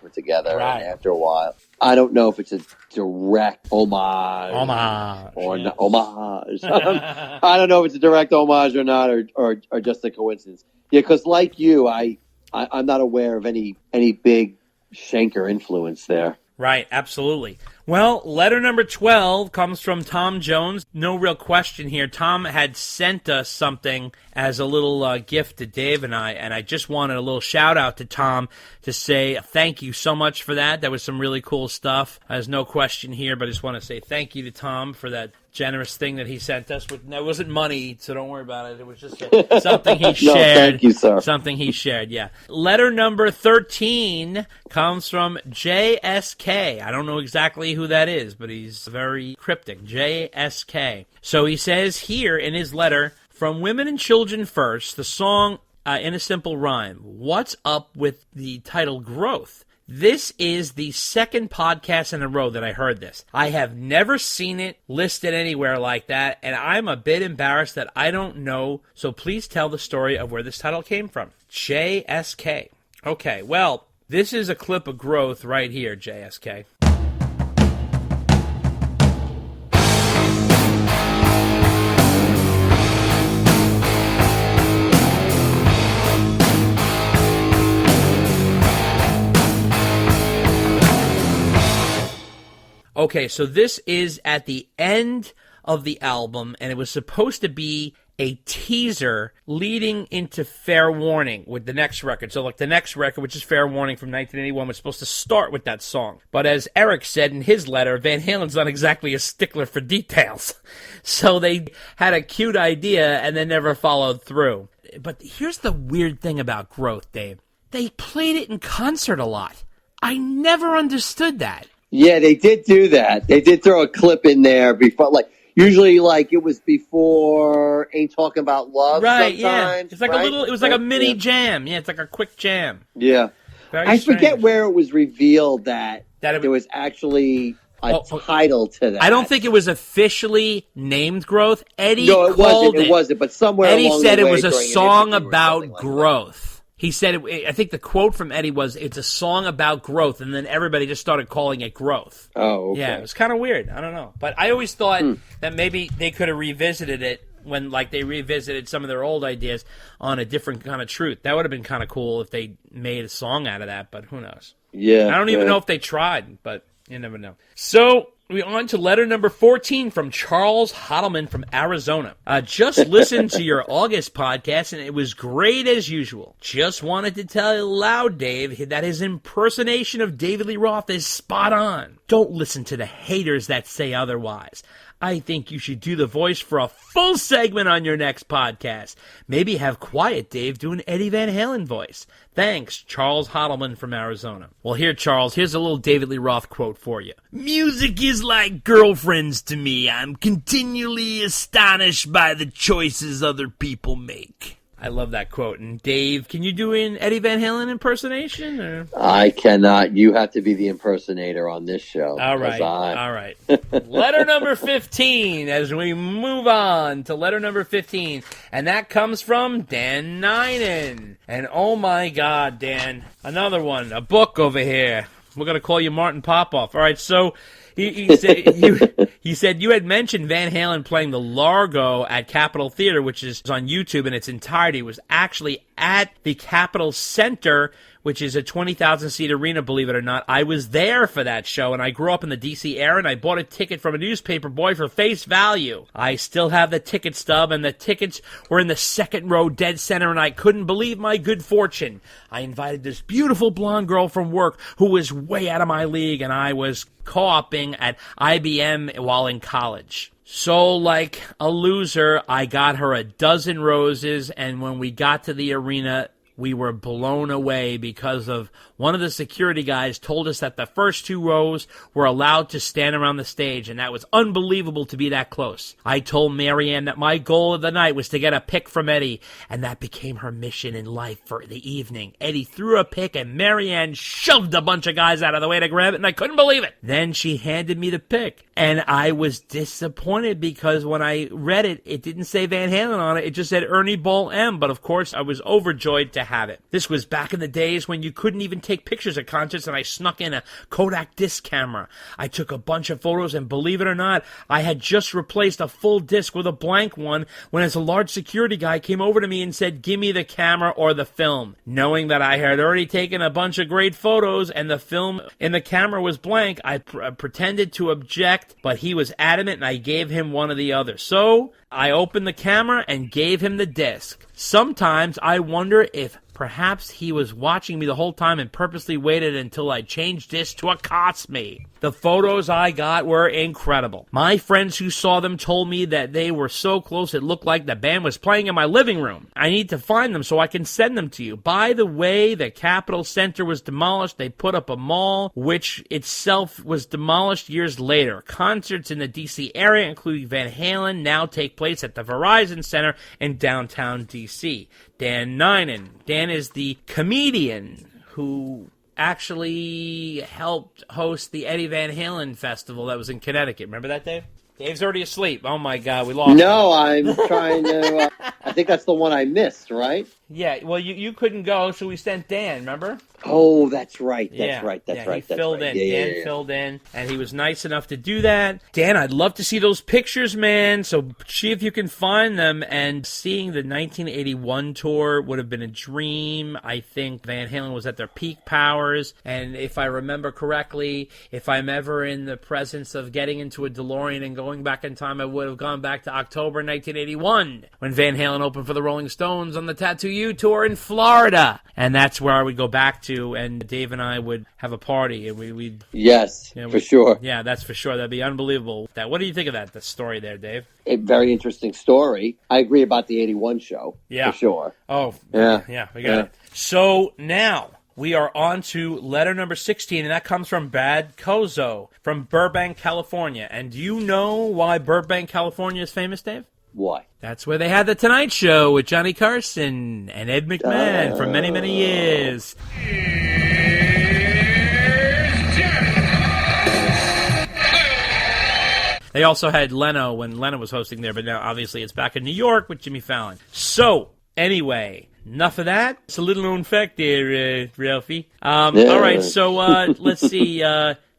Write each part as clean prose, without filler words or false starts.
it together. Right. And after a while, I don't know if it's a direct homage. Or yes. not homage. I don't know if it's a direct homage or not, or just a coincidence. Yeah, because like you, I'm not aware of any big Schenker influence there. Right, absolutely. Well, letter number 12 comes from Tom Jones. No real question here. Tom had sent us something as a little gift to Dave and I just wanted a little shout-out to Tom to say thank you so much for that. That was some really cool stuff. There's no question here, but I just want to say thank you to Tom for that generous thing that he sent us. It wasn't money, so don't worry about it. It was just something he shared. No, thank you, sir. Something he shared, yeah. Letter number 13 comes from JSK. I don't know exactly who that is, but he's very cryptic. JSK. So he says here in his letter, from Women and Children First, the song in a simple rhyme. What's up with the title Growth? This is the second podcast in a row that I heard this. I have never seen it listed anywhere like that, and I'm a bit embarrassed that I don't know, so please tell the story of where this title came from. JSK. Okay, well, this is a clip of Growth right here, JSK. Okay, so this is at the end of the album, and it was supposed to be a teaser leading into Fair Warning with the next record. So, like, the next record, which is Fair Warning from 1981, was supposed to start with that song. But as Eric said in his letter, Van Halen's not exactly a stickler for details. So they had a cute idea and then never followed through. But here's the weird thing about Growth, Dave. They played it in concert a lot. I never understood that. Yeah, they did do that. They did throw a clip in there before, like, usually, like, it was before Ain't Talking About Love. Right, sometimes, yeah. It's like right? a little, it was like a mini jam. Yeah, it's like a quick jam. Yeah. Very I strange. forget where it was revealed that it there was actually a title to that. I don't think it was officially named Growth. Eddie No, it called wasn't. It wasn't, but somewhere Eddie along said the it way was a during an song interview or about something like growth. He said, I think the quote from Eddie was, it's a song about growth, and then everybody just started calling it Growth. Oh, okay. Yeah, it was kind of weird. I don't know. But I always thought that maybe they could have revisited it when, like, they revisited some of their old ideas on a different kind of truth. That would have been kind of cool if they made a song out of that, but who knows? Yeah. I don't even know if they tried, but you never know. So, we're on to letter number 14 from Charles Hottleman from Arizona. Just listened to your August podcast, and it was great as usual. Just wanted to tell you loud, Dave, that his impersonation of David Lee Roth is spot on. Don't listen to the haters that say otherwise. I think you should do the voice for a full segment on your next podcast. Maybe have Quiet Dave do an Eddie Van Halen voice. Thanks, Charles Hottleman from Arizona. Well, here, Charles, here's a little David Lee Roth quote for you. Music is like girlfriends to me. I'm continually astonished by the choices other people make. I love that quote. And Dave, can you do an Eddie Van Halen impersonation? Or? I cannot. You have to be the impersonator on this show. All right. All right. Letter number 15 as we move on to letter number 15. And that comes from Dan Ninen. And oh my God, Dan, another one, a book over here. We're going to call you Martin Popoff. All right, so he said you had mentioned Van Halen playing the Largo at Capitol Theater, which is on YouTube in its entirety. It was actually at the Capitol Center, which is a 20,000-seat arena, believe it or not. I was there for that show, and I grew up in the D.C. area, and I bought a ticket from a newspaper boy for face value. I still have the ticket stub, and the tickets were in the second row dead center, and I couldn't believe my good fortune. I invited this beautiful blonde girl from work who was way out of my league, and I was co-oping at IBM while in college. So, like a loser, I got her a dozen roses, and when we got to the arena, we were blown away because of one of the security guys told us that the first two rows were allowed to stand around the stage, and that was unbelievable to be that close. I told Marianne that my goal of the night was to get a pic from Eddie, and that became her mission in life for the evening. Eddie threw a pic, and Marianne shoved a bunch of guys out of the way to grab it, and I couldn't believe it. Then she handed me the pic, and I was disappointed because when I read it, it didn't say Van Halen on it. It just said Ernie Ball M, but of course I was overjoyed to have it. This was back in the days when you couldn't even take pictures at concerts, and I snuck in a Kodak disc camera. I took a bunch of photos, and believe it or not, I had just replaced a full disc with a blank one when as a large security guy came over to me and said, give me the camera or the film. Knowing that I had already taken a bunch of great photos and the film in the camera was blank, I pretended to object, but he was adamant, and I gave him one or the other. So I opened the camera and gave him the disc. Sometimes I wonder if perhaps he was watching me the whole time and purposely waited until I changed disc to accost me. The photos I got were incredible. My friends who saw them told me that they were so close it looked like the band was playing in my living room. I need to find them so I can send them to you. By the way, the Capitol Center was demolished. They put up a mall, which itself was demolished years later. Concerts in the D.C. area, including Van Halen, now take place at the Verizon Center in downtown D.C. Dan Ninen. Dan is the comedian who actually helped host the Eddie Van Halen festival that was in Connecticut. Remember that, Dave? Dave's already asleep. Oh, my God, we lost him. No, I'm trying to... I think that's the one I missed, right? Yeah, well, you couldn't go, so we sent Dan, remember? Oh, that's right. That's yeah. right. That's yeah, right. He That's filled right. in. Yeah, Dan yeah. filled in, and he was nice enough to do that. Dan, I'd love to see those pictures, man. So see if you can find them. And seeing the 1981 tour would have been a dream. I think Van Halen was at their peak powers. And if I remember correctly, if I'm ever in the presence of getting into a DeLorean and going back in time, I would have gone back to October 1981 when Van Halen opened for the Rolling Stones on the Tattoo You tour in Florida. And that's where I would go back to, and Dave and I would have a party, and we'd... Yes, for sure. Yeah, that's for sure. That'd be unbelievable. What do you think of that, the story there, Dave? A very interesting story. I agree about the 81 show, for sure. Oh, yeah. Yeah, we got it. So now we are on to letter number 16, and that comes from Brad Kozo from Burbank, California. And do you know why Burbank, California is famous, Dave? Why? That's where they had The Tonight Show with Johnny Carson and Ed McMahon for many, many years. They also had Leno when Leno was hosting there, but now obviously it's back in New York with Jimmy Fallon. So, anyway, enough of that. It's a little known fact there, Ralphie. All right, so let's see.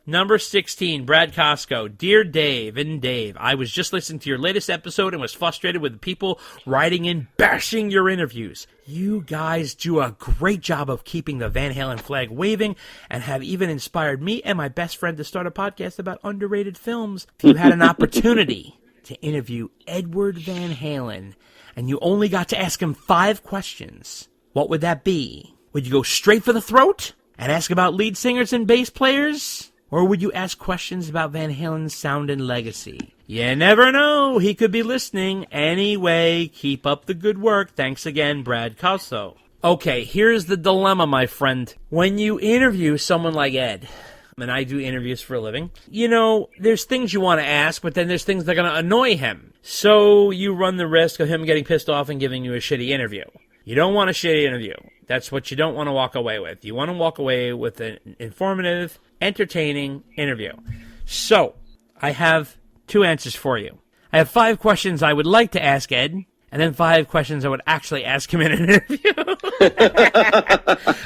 Number 16, Brad Costco. Dear Dave and Dave, I was just listening to your latest episode and was frustrated with the people writing in bashing your interviews. You guys do a great job of keeping the Van Halen flag waving and have even inspired me and my best friend to start a podcast about underrated films. If you had an opportunity to interview Edward Van Halen and you only got to ask him 5 questions, what would that be? Would you go straight for the throat and ask about lead singers and bass players? Or would you ask questions about Van Halen's sound and legacy? You never know. He could be listening. Anyway, keep up the good work. Thanks again, Brad Cosso. Okay, here's the dilemma, my friend. When you interview someone like Ed, and I do interviews for a living, you know, there's things you want to ask, but then there's things that are going to annoy him. So you run the risk of him getting pissed off and giving you a shitty interview. You don't want a shitty interview. That's what you don't want to walk away with. You want to walk away with an informative, entertaining interview. So, I have 2 answers for you. I have 5 questions I would like to ask Ed, and then 5 questions I would actually ask him in an interview.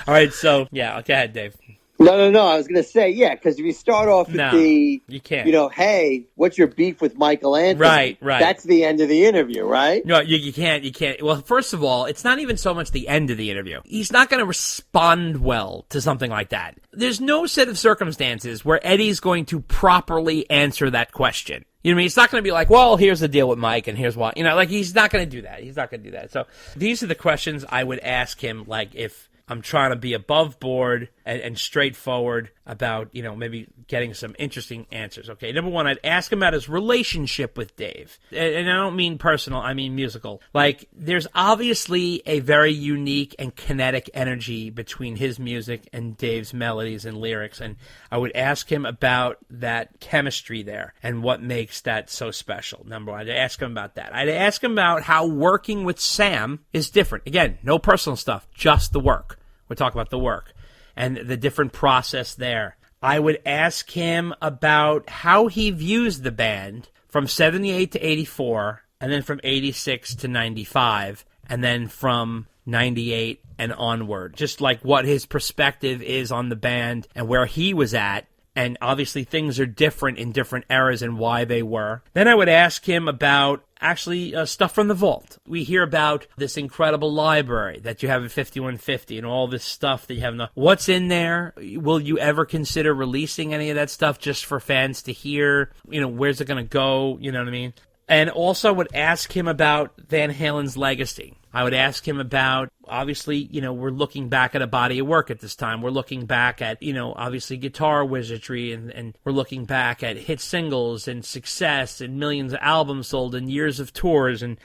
All right, so, yeah, go ahead, Dave. No. I was going to say, yeah, because if you start off with you can't. You know, hey, what's your beef with Michael Anthony? Right. That's the end of the interview, right? No, you can't. Well, first of all, it's not even so much the end of the interview. He's not going to respond well to something like that. There's no set of circumstances where Eddie's going to properly answer that question. You know what I mean? It's not going to be like, well, here's the deal with Mike, and here's why. You know, like, he's not going to do that. He's not going to do that. So these are the questions I would ask him, like, if I'm trying to be above board and straightforward about, you know, maybe getting some interesting answers. Okay, number 1, I'd ask him about his relationship with Dave. And I don't mean personal, I mean musical. Like, there's obviously a very unique and kinetic energy between his music and Dave's melodies and lyrics. And I would ask him about that chemistry there and what makes that so special. Number 1, I'd ask him about that. I'd ask him about how working with Sam is different. Again, no personal stuff, just the work. We're talking about the work and the different process there. I would ask him about how he views the band from 78 to 84, and then from 86 to 95, and then from 98 and onward, just like what his perspective is on the band and where he was at. And obviously things are different in different eras and why they were. Then I would ask him about actually stuff from the vault. We hear about this incredible library that you have at 5150 and all this stuff that you have. What's in there? Will you ever consider releasing any of that stuff just for fans to hear? Where's it going to go? You know what I mean? And also would ask him about Van Halen's legacy. I would ask him about, obviously, we're looking back at a body of work at this time. We're looking back at, obviously guitar wizardry, and we're looking back at hit singles and success and millions of albums sold and years of tours and,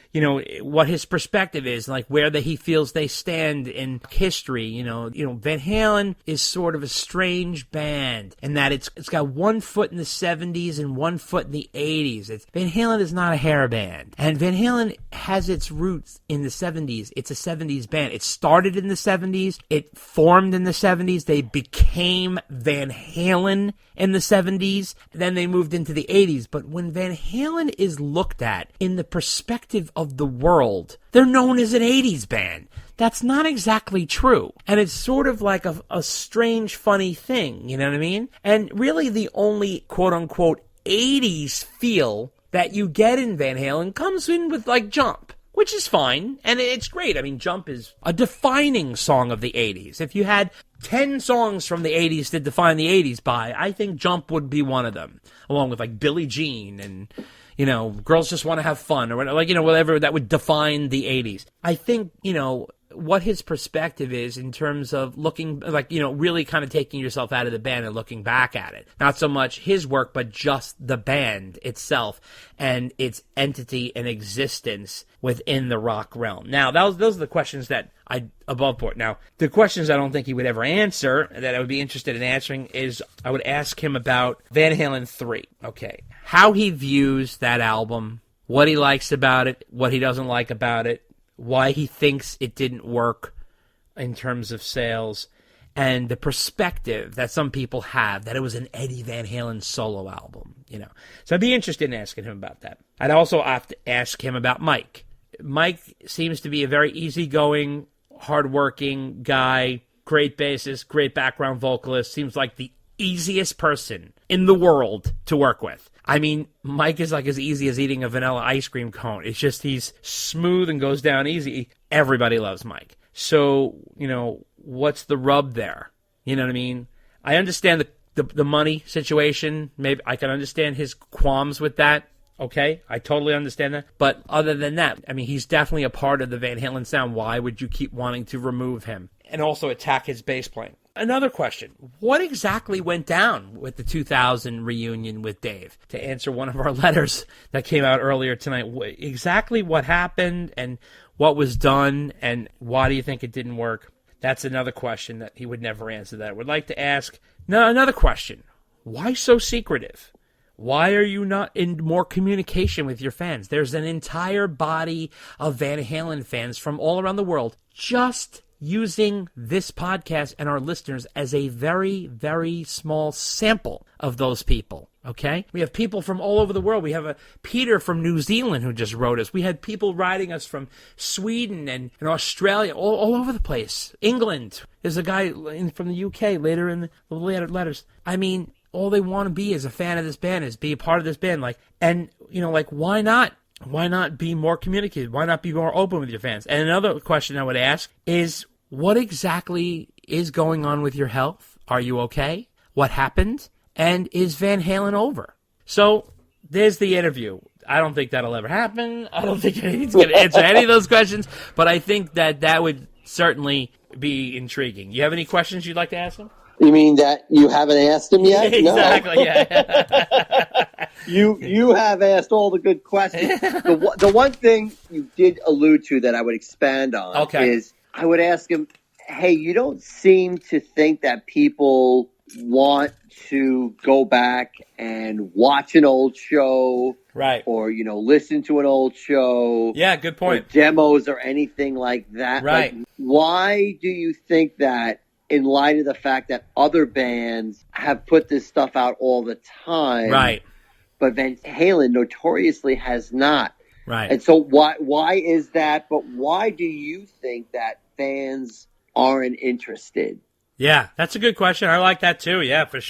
what his perspective is, like where he feels they stand in history. Van Halen is sort of a strange band in that it's got one foot in the 70s and one foot in the 80s. Van Halen is not a hair band. And Van Halen has its roots in the 70s. It's a 70s band. It started in the 70s. It formed in the 70s. They became Van Halen in the 70s. Then they moved into the 80s. But when Van Halen is looked at in the perspective of the world, they're known as an 80s band. That's not exactly true. And it's sort of like a strange, funny thing. You know what I mean? And really the only quote-unquote 80s feel that you get in Van Halen comes in with like Jump, which is fine, and it's great. I mean, Jump is a defining song of the 80s. If you had 10 songs from the 80s to define the 80s by, I think Jump would be one of them, along with, like, Billie Jean and, Girls Just Want to Have Fun, or whatever that would define the 80s. I think, what his perspective is in terms of looking, really kind of taking yourself out of the band and looking back at it. Not so much his work, but just the band itself and its entity and existence within the rock realm. Now, those are the questions that above board. Now, the questions I don't think he would ever answer that I would be interested in answering is I would ask him about Van Halen 3. Okay. How he views that album, what he likes about it, what he doesn't like about it, why he thinks it didn't work in terms of sales, and the perspective that some people have that it was an Eddie Van Halen solo album, So I'd be interested in asking him about that. I'd also have to ask him about Mike. Mike seems to be a very easygoing, hardworking guy, great bassist, great background vocalist, seems like the easiest person in the world to work with. I mean, Mike is like as easy as eating a vanilla ice cream cone. It's just he's smooth and goes down easy. Everybody loves Mike. So, what's the rub there? You know what I mean? I understand the money situation. Maybe I can understand his qualms with that. Okay, I totally understand that. But other than that, I mean, he's definitely a part of the Van Halen sound. Why would you keep wanting to remove him and also attack his bass playing? Another question, what exactly went down with the 2000 reunion with Dave? To answer one of our letters that came out earlier tonight, exactly what happened and what was done and why do you think it didn't work? That's another question that he would never answer that. I would like to ask, another question, why so secretive? Why are you not in more communication with your fans? There's an entire body of Van Halen fans from all around the world just using this podcast and our listeners as a very, very small sample of those people, okay? We have people from all over the world. We have a Peter from New Zealand who just wrote us. We had people writing us from Sweden and Australia, all over the place. England. There's a guy from the UK later in the letters. I mean, all they want to be is a fan of this band, is be a part of this band. Why not? Why not be more communicative? Why not be more open with your fans? And another question I would ask is, what exactly is going on with your health? Are you okay? What happened? And is Van Halen over? So there's the interview. I don't think that'll ever happen. I don't think he's going to answer any of those questions, but I think that would certainly be intriguing. You have any questions you'd like to ask him? You mean that you haven't asked him yet? Exactly, no. Yeah. You have asked all the good questions. The one thing you did allude to that I would expand on is I would ask him, hey, you don't seem to think that people want to go back and watch an old show, right? Or, listen to an old show. Yeah, good point. Or demos or anything like that. Right. Like, why do you think that, in light of the fact that other bands have put this stuff out all the time, right, but Van Halen notoriously has not? Right. And so why is that? But why do you think that fans aren't interested? Yeah, that's a good question. I like that too. Yeah, for sure.